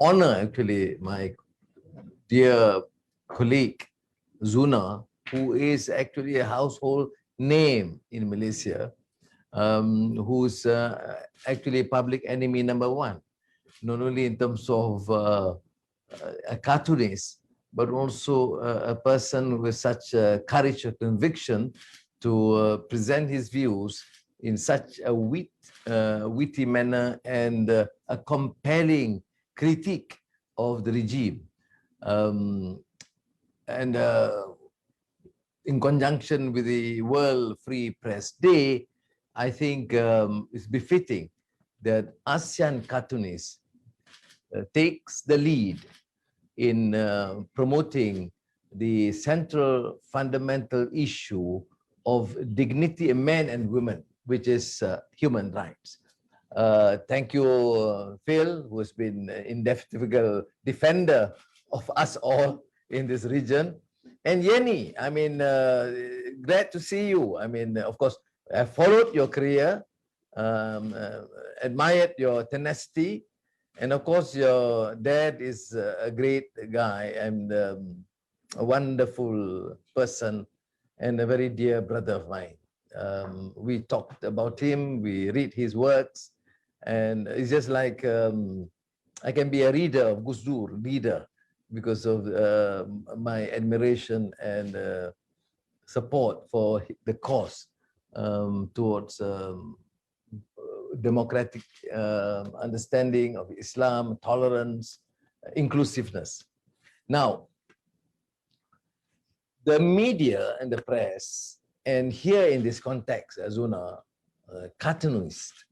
honor actually my dear colleague Zuna, who is actually a household name in Malaysia, who's actually public enemy number one, not only in terms of a cartoonist, but also a person with such courage or conviction to present his views in such a witty manner and a compelling critique of the regime. And in conjunction with the World Free Press Day, I think it's befitting that ASEAN Cartoonist takes the lead in promoting the central fundamental issue of dignity of men and women, which is human rights. Thank you, Phil, who has been an indefatigable defender of us all in this region. And Yenny, I mean, glad to see you. I mean, of course, I followed your career, admired your tenacity, and of course, your dad is a great guy and a wonderful person and a very dear brother of mine. We talked about him, we read his works, and it's just like I can be a reader of Gus Dur, leader, because of my admiration and support for the cause towards democratic understanding of Islam, tolerance, inclusiveness. Now, the media and the press, and here in this context, Azuna, cartoonists,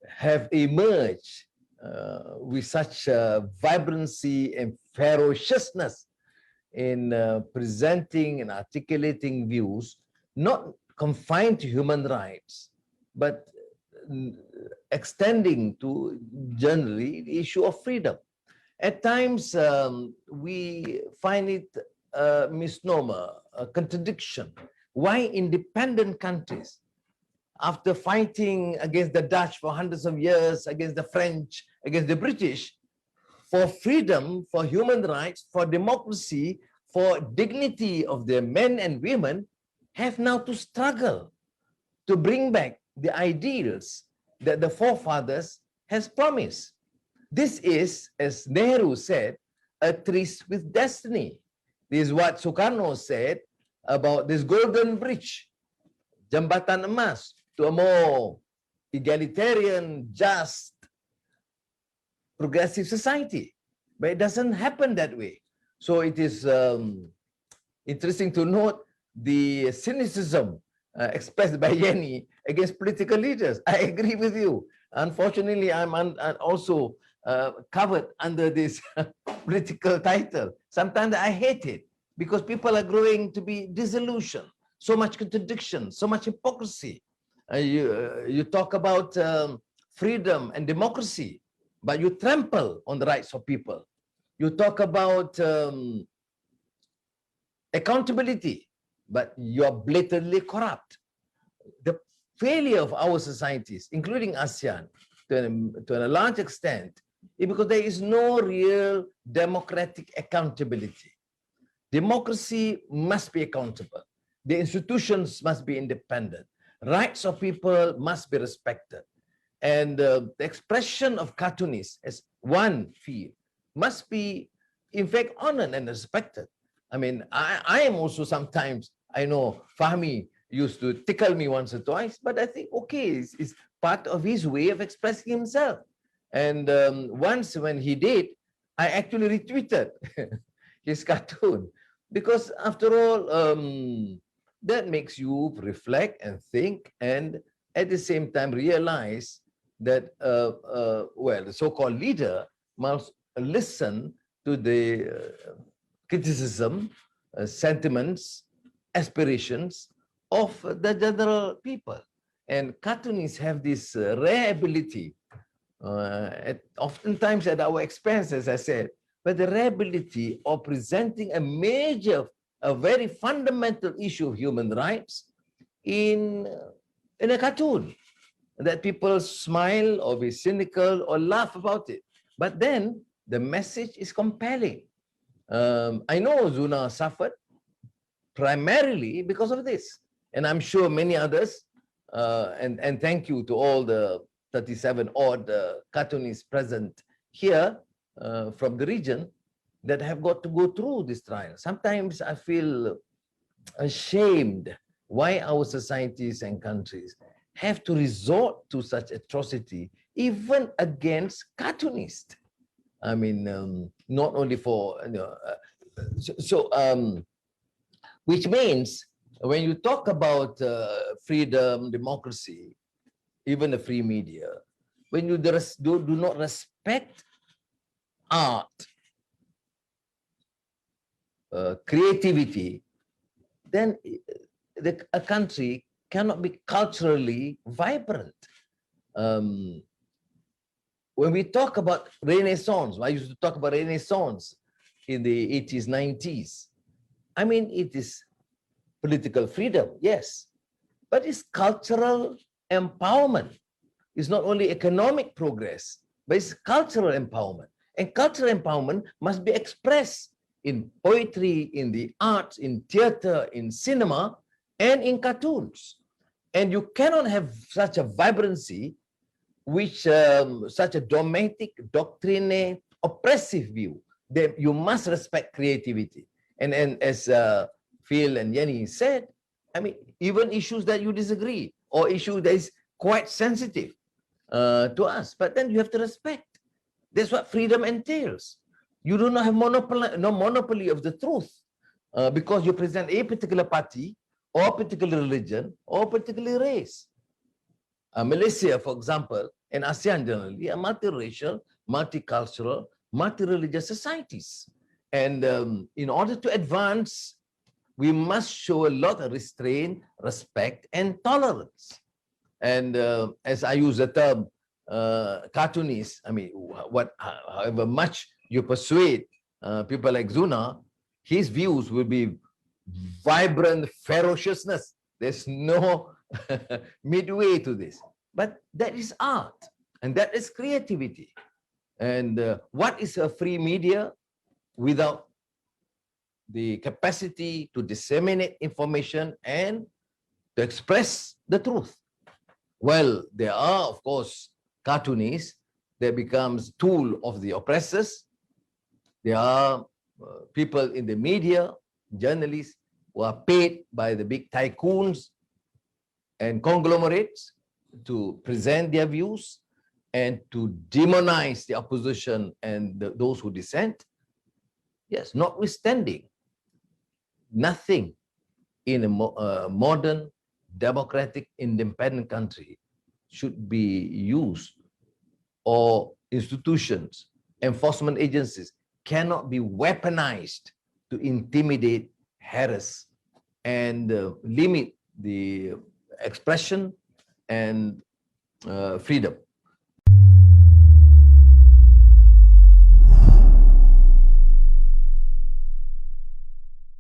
have emerged with such vibrancy and ferociousness in presenting and articulating views, not confined to human rights, but extending to generally the issue of freedom. At times, we find it a misnomer, a contradiction. Why independent countries, after fighting against the Dutch for hundreds of years, against the French, against the British, for freedom, for human rights, for democracy, for dignity of their men and women, have now to struggle to bring back the ideals that the forefathers has promised. This is, as Nehru said, a tryst with destiny. This is what Sukarno said about this golden bridge, Jambatan Emas, to a more egalitarian, just, progressive society. But it doesn't happen that way. So it is interesting to note the cynicism expressed by Yenny against political leaders. I agree with you. Unfortunately, I'm also covered under this political title. Sometimes I hate it because people are growing to be disillusioned. So much contradiction, so much hypocrisy. You talk about freedom and democracy, but you trample on the rights of people. You talk about accountability, but you're blatantly corrupt. The failure of our societies, including ASEAN, to a large extent, is because there is no real democratic accountability. Democracy must be accountable. The institutions must be independent. Rights of people must be respected. And the expression of cartoonists as one field must be, in fact, honored and respected. I mean, I am also sometimes, I know Fahmi used to tickle me once or twice, but I think, okay, it's part of his way of expressing himself. And once when he did, I actually retweeted his cartoon, because after all, that makes you reflect and think, and at the same time realize that, well, the so-called leader must listen to the criticism, sentiments, aspirations of the general people. And cartoonists have this rare ability, oftentimes at our expense, as I said, but the rare ability of presenting a very fundamental issue of human rights in a cartoon, that people smile or be cynical or laugh about it. But then the message is compelling. I know Zuna suffered primarily because of this. And I'm sure many others, and thank you to all the 37 odd cartoonists present here from the region that have got to go through this trial. Sometimes I feel ashamed why our societies and countries have to resort to such atrocity, even against cartoonists. I mean, not only for, which means when you talk about freedom, democracy, even the free media, when you do not respect art, creativity, then a country cannot be culturally vibrant. When we talk about Renaissance, I used to talk about Renaissance in the 80s, 90s. I mean, it is political freedom, yes, but it's cultural empowerment. It's not only economic progress, but it's cultural empowerment. And cultural empowerment must be expressed in poetry, in the arts, in theater, in cinema, and in cartoons. And you cannot have such a vibrancy, which such a dogmatic, doctrine, oppressive view, that you must respect creativity. And as Phil and Yenny said, I mean, even issues that you disagree or issues that is quite sensitive to us, but then you have to respect. That's what freedom entails. You do not have monopoly of the truth because you present a particular party or a particular religion or a particular race. Malaysia, for example, and ASEAN generally are multiracial, multicultural, multi-religious societies. And in order to advance, we must show a lot of restraint, respect, and tolerance. And as I use the term cartoonist, I mean, however much you persuade people like Zuna, his views will be vibrant ferociousness. There's no midway to this. But that is art, and that is creativity. And what is a free media without the capacity to disseminate information and to express the truth? Well, there are, of course, cartoonists that becomes tool of the oppressors. There are people in the media, journalists, who are paid by the big tycoons and conglomerates to present their views and to demonize the opposition and those who dissent. Yes, notwithstanding, nothing in a modern, democratic, independent country should be used, or institutions, enforcement agencies cannot be weaponized to intimidate, harass, and limit the expression and freedom.